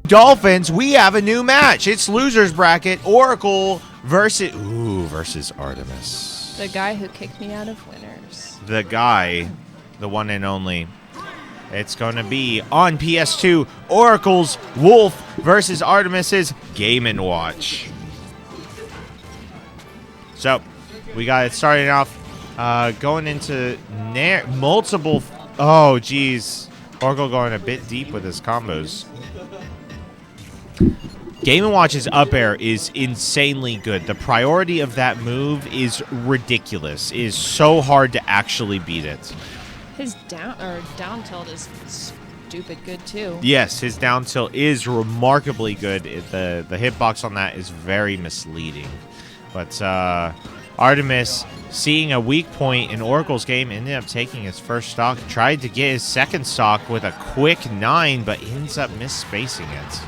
Dolphins, we have a new match. It's losers bracket. Oracle versus Artimus. The guy who kicked me out of winners. The guy, the one and only. It's going to be on PS2, Oracle's Wolf versus Artemis's Game & Watch. So, we got it starting off going into multiple... Oh, geez. Oracle going a bit deep with his combos. Game & Watch's up air is insanely good. The priority of that move is ridiculous. It is so hard to actually beat it. His down tilt is stupid good too. Yes, his down tilt is remarkably good. The hitbox on that is very misleading. But Artimus, seeing a weak point in Oracle's game, ended up taking his first stock. Tried to get his second stock with a quick 9, but ends up misspacing it.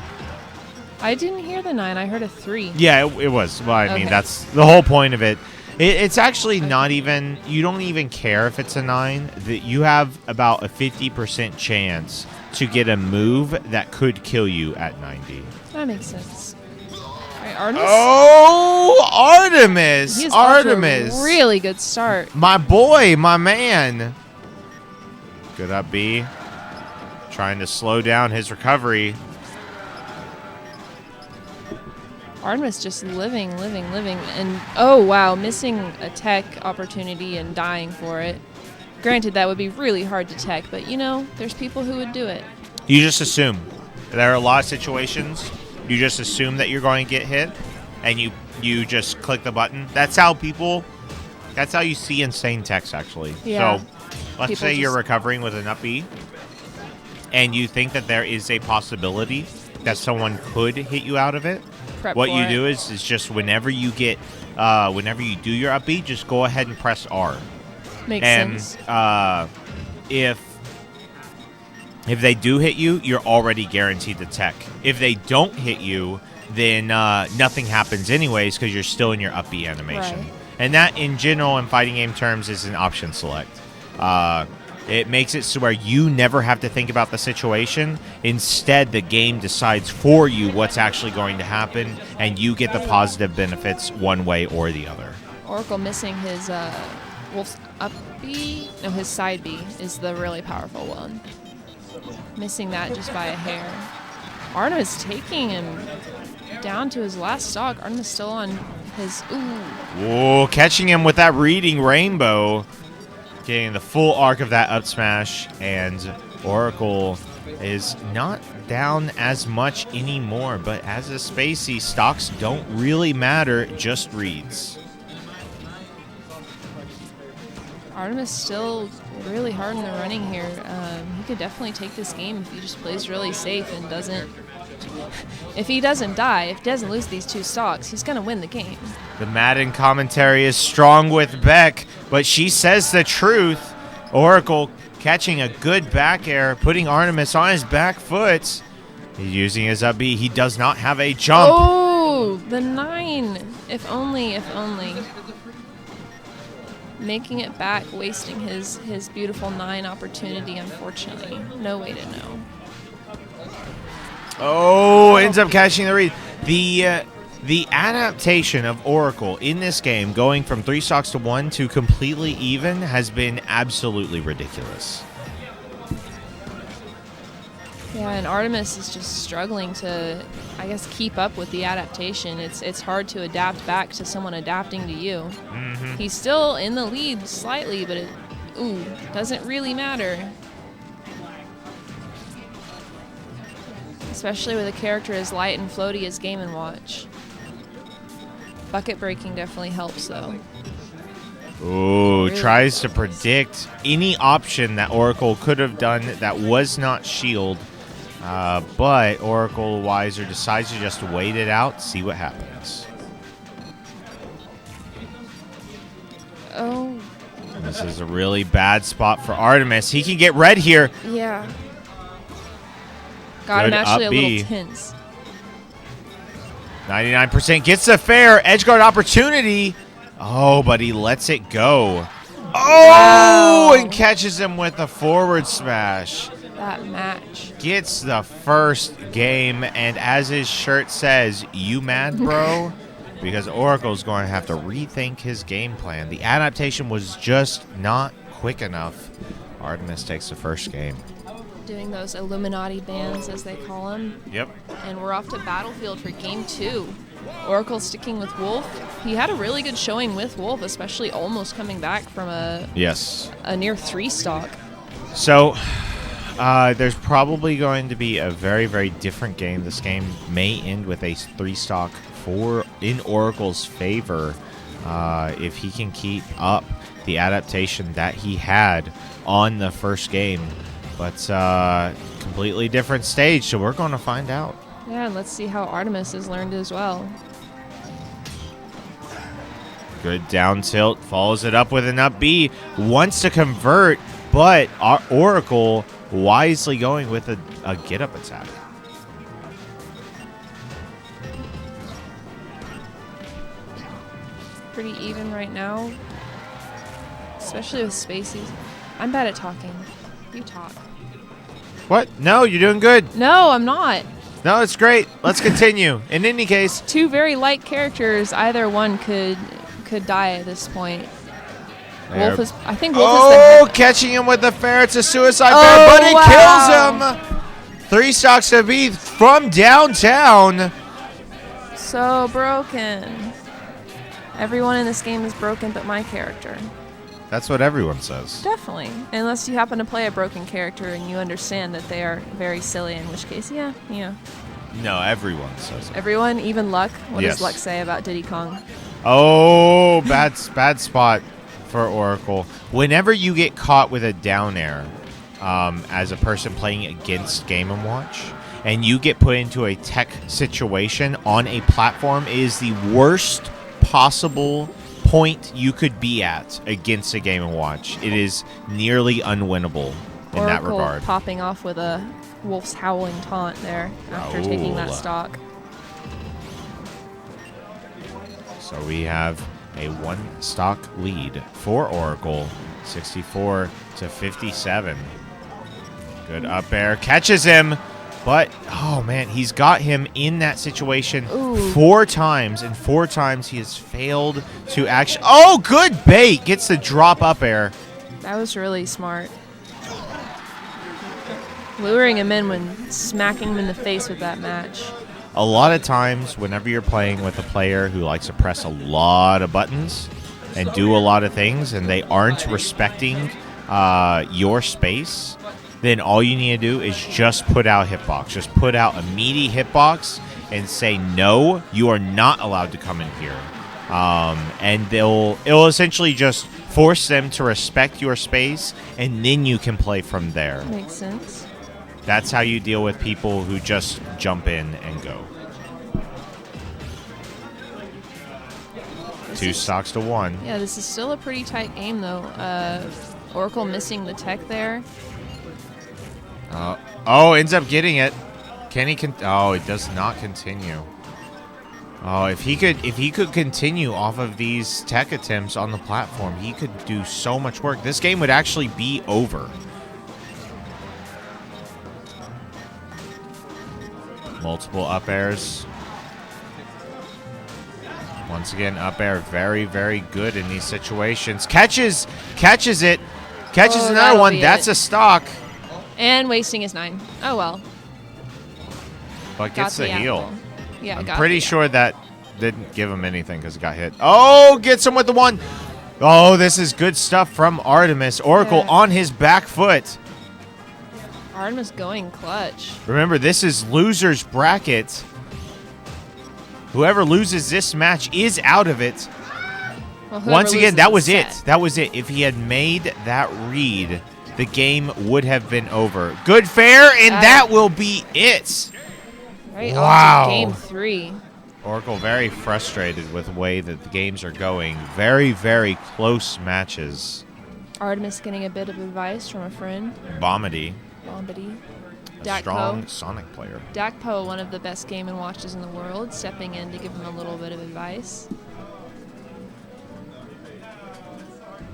I didn't hear the 9. I heard a 3. Yeah, it was. Well, I mean, Okay. that's the whole point of it. It's actually not even, you don't even care if it's a 9. That you have about a 50% chance to get a move that could kill you at 90. That makes sense. All right, Artimus. Oh, Artimus! He's off to Artimus! a really good start. My boy, my man. Good up B. Trying to slow down his recovery. Artimus just living. And, oh, wow, missing a tech opportunity and dying for it. Granted, that would be really hard to tech, but, you know, there's people who would do it. You just assume. There are a lot of situations you just assume that you're going to get hit, and you just click the button. That's how you see insane techs, actually. Yeah. So let's say you're recovering with an up B, and you think that there is a possibility that someone could hit you out of it. Prep What for you it. do is just whenever you do your up B, just go ahead and press R. Makes And sense. if they do hit you, you're already guaranteed the tech. If they don't hit you, then nothing happens anyways because you're still in your up B animation. Right. And that, in general, in fighting game terms, is an option select. It makes it so where you never have to think about the situation. Instead, the game decides for you what's actually going to happen, and you get the positive benefits one way or the other. Oracle missing his Wolf's up B. No, his side B is the really powerful one. Missing that just by a hair. Artimus taking him down to his last stock. Artimus still on his... Ooh. Whoa, catching him with that reading rainbow. Getting the full arc of that up smash, and Oracle is not down as much anymore, but as a spacey, stocks don't really matter, just reads. Artimus still really hard in the running here. He could definitely take this game if he just plays really safe and doesn't... If he doesn't die, if he doesn't lose these 2 stocks, he's going to win the game. The Madden commentary is strong with Beck, but she says the truth. Oracle catching a good back air, putting Artimus on his back foot. He's using his up B. He does not have a jump. Oh, the 9. If only. Making it back, wasting his beautiful 9 opportunity, unfortunately. No way to know. Oh, ends up catching the read. The adaptation of Oracle in this game, going from 3 stocks to 1 to completely even, has been absolutely ridiculous. Yeah, and Artimus is just struggling to, I guess, keep up with the adaptation. It's hard to adapt back to someone adapting to you. Mm-hmm. He's still in the lead slightly, but it doesn't really matter. Especially with a character as light and floaty as Game & Watch. Bucket breaking definitely helps, though. Ooh, Really tries to helps. predict any option that Oracle could have done that was not shield. But Oracle Wiser decides to just wait it out, see what happens. Oh, This is a really bad spot for Artimus. He can get red here. yeah. Got Good him actually up a little B. tense. 99% gets a fair edge guard opportunity. Oh, but he lets it go. Oh, Wow. and catches him with a forward smash. that match. Gets the first game, and as his shirt says, you mad, bro? Because Oracle's going to have to rethink his game plan. The adaptation was just not quick enough. Artimus takes the first game. Doing those Illuminati bands, as they call them. Yep. And we're off to Battlefield for game 2. Oracle sticking with Wolf. He had a really good showing with Wolf, especially almost coming back from a near 3 stock. So there's probably going to be a very, very different game. This game may end with a 3 stock in Oracle's favor if he can keep up the adaptation that he had on the first game. But completely different stage, so we're going to find out. Yeah, and let's see how Artimus has learned as well. Good down tilt, follows it up with an up B. Wants to convert, but Oracle wisely going with a get-up attack. Pretty even right now, especially with Spaceys. I'm bad at talking. You talk. What? No, you're doing good. No, I'm not. No, it's great. Let's continue. In any case, 2 very light characters. Either one could die at this point. Wolf is. I think Wolf is the. Catching him with the fair. It's a suicide bear, but it kills him. 3 stocks to beat from downtown. So broken. Everyone in this game is broken, but my character. That's what everyone says. Definitely. Unless you happen to play a broken character and you understand that they are very silly, in which case, yeah. No, everyone says it. Everyone, even Luck. What Yes. does Luck say about Diddy Kong? Oh, bad spot for Oracle. Whenever you get caught with a down air as a person playing against Game & Watch, and you get put into a tech situation on a platform, it is the worst possible point you could be at against a Game & Watch. It is nearly unwinnable in that regard. Popping off with a Wolf's Howling Taunt there after taking that stock. So we have a 1 stock lead for Oracle, 64-57. Good up air, catches him, but oh man, he's got him in that situation 4 times, and 4 times he has failed to actually. Oh, good bait, gets the drop up air. That was really smart. Luring him in when smacking him in the face with that match. A lot of times, whenever you're playing with a player who likes to press a lot of buttons and do a lot of things, and they aren't respecting your space, then all you need to do is just put out hitbox. Just put out a meaty hitbox and say, no, you are not allowed to come in here. And it'll essentially just force them to respect your space, and then you can play from there. Makes sense. That's how you deal with people who just jump in and go. 2 stocks to 1. Yeah, this is still a pretty tight game, though. Oracle missing the tech there. Ends up getting it. Can he? Oh, it does not continue. Oh, if he could continue off of these tech attempts on the platform, he could do so much work. This game would actually be over. Multiple up airs. Once again, up air, very, very good in these situations. Catches it. Catches another one. That's a stock. And wasting his 9. Oh, well. But gets the heal. Yeah, I'm pretty sure that didn't give him anything because it got hit. Oh, gets him with the 1. Oh, this is good stuff from Artimus. Oracle on his back foot. Artimus going clutch. Remember, this is loser's bracket. Whoever loses this match is out of it. Well, once again, that was it. set. That was it. If he had made that read, the game would have been over. Good fair, and that will be it. Right, wow. On to game 3. Oracle very frustrated with the way that the games are going. Very, very close matches. Artimus getting a bit of advice from a friend. Bombity. Strong Sonic player. Dakpo, one of the best Game & Watches in the world, stepping in to give him a little bit of advice.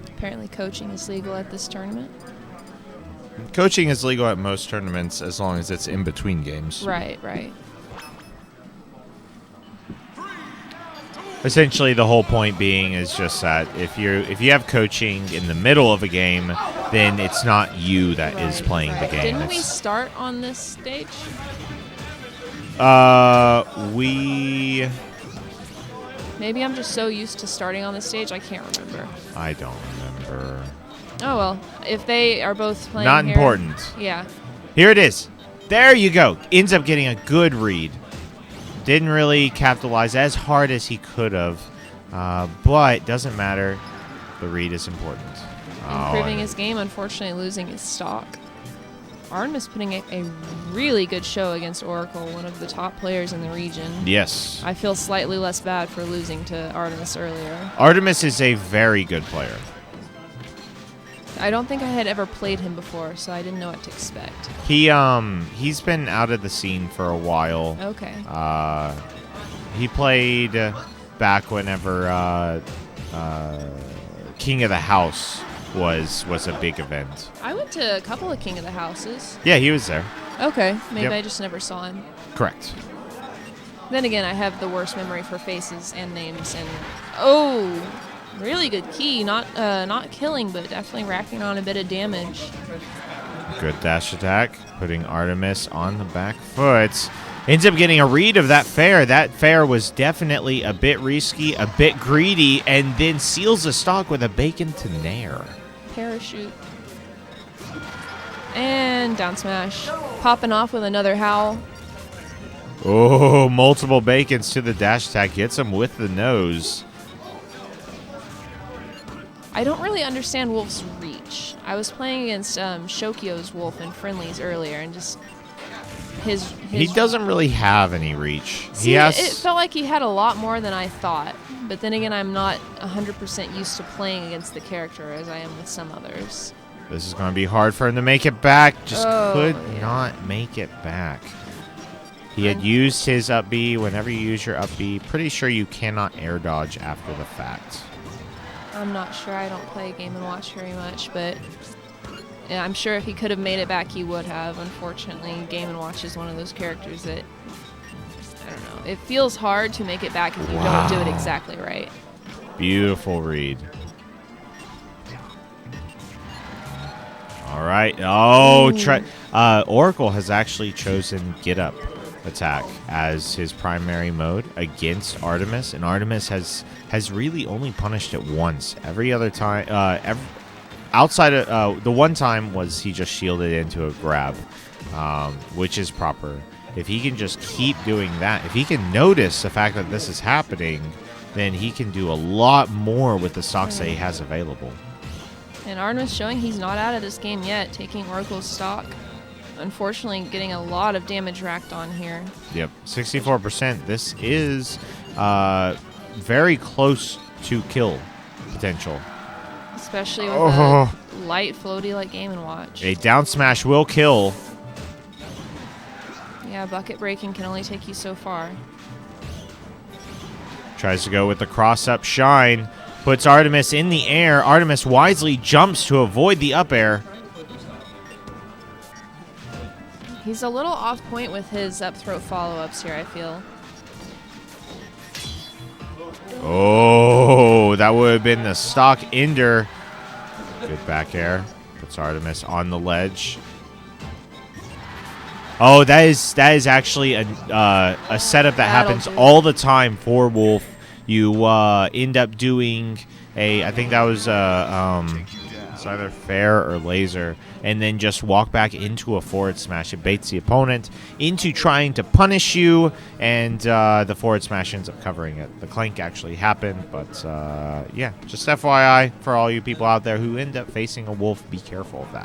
Apparently coaching is legal at this tournament. Coaching is legal at most tournaments as long as it's in between games. Right, right. Essentially, the whole point being is just that if you have coaching in the middle of a game, then it's not you that is playing the game. Didn't we start on this stage? We... Maybe I'm just so used to starting on the stage, I can't remember. I don't remember. Oh, well. If they are both playing Not here, important. Yeah. Here it is. There you go. Ends up getting a good read. Didn't really capitalize as hard as he could have, but doesn't matter. The read is important. Improving his game, unfortunately losing his stock. Artimus putting a really good show against Oracle, one of the top players in the region. Yes. I feel slightly less bad for losing to Artimus earlier. Artimus is a very good player. I don't think I had ever played him before, so I didn't know what to expect. He's been out of the scene for a while. Okay. He played back whenever King of the House was a big event. I went to a couple of King of the Houses. Yeah, he was there. Okay. Maybe Yep. I just never saw him. Correct. Then again, I have the worst memory for faces and names. And oh, really good key. Not killing, but definitely racking on a bit of damage. Good dash attack, putting Artimus on the back foot. Ends up getting a read of that fair. That fair was definitely a bit risky, a bit greedy, and then seals the stock with a bacon to nair. Parachute. And down smash. Popping off with another howl. Oh, multiple bacons to the dash attack. Gets him with the nose. I don't really understand Wolf's reach. I was playing against Shokio's Wolf in friendlies earlier, and just his He doesn't really have any reach. See, He has. it felt like he had a lot more than I thought. But then again, I'm not 100% used to playing against the character as I am with some others. This is going to be hard for him to make it back. Just could yeah. not make it back. He had used his up B. Whenever you use your up B, pretty sure you cannot air dodge after the fact. I'm not sure. I don't play Game & Watch very much, but yeah, I'm sure if he could have made it back, he would have. Unfortunately, Game & Watch is one of those characters that, I don't know. It feels hard to make it back if you don't do it exactly right. Beautiful read. All right. Oh, Oracle has actually chosen Get Up attack as his primary mode against Artimus, and Artimus has really only punished it once. Every other time, outside of the one time was he just shielded into a grab, which is proper. If he can just keep doing that, if he can notice the fact that this is happening, then he can do a lot more with the stocks that he has available. And Artimus showing he's not out of this game yet, taking Oracle's stock. Unfortunately, getting a lot of damage racked on here. Yep, 64%. This is very close to kill potential. Especially with a light floaty like Game & Watch. A down smash will kill. Yeah, bucket breaking can only take you so far. Tries to go with the cross-up shine. Puts Artimus in the air. Artimus wisely jumps to avoid the up air. He's a little off point with his up throw follow-ups here, I feel. Oh, that would have been the stock ender. Good back air. Puts Artimus on the ledge. Oh, that is actually a setup that happens all the time for Wolf. You end up doing I think that was it's either fair or laser, and then just walk back into a forward smash. It baits the opponent into trying to punish you, and the forward smash ends up covering it. The clank actually happened, but yeah, just FYI for all you people out there who end up facing a Wolf, be careful of that.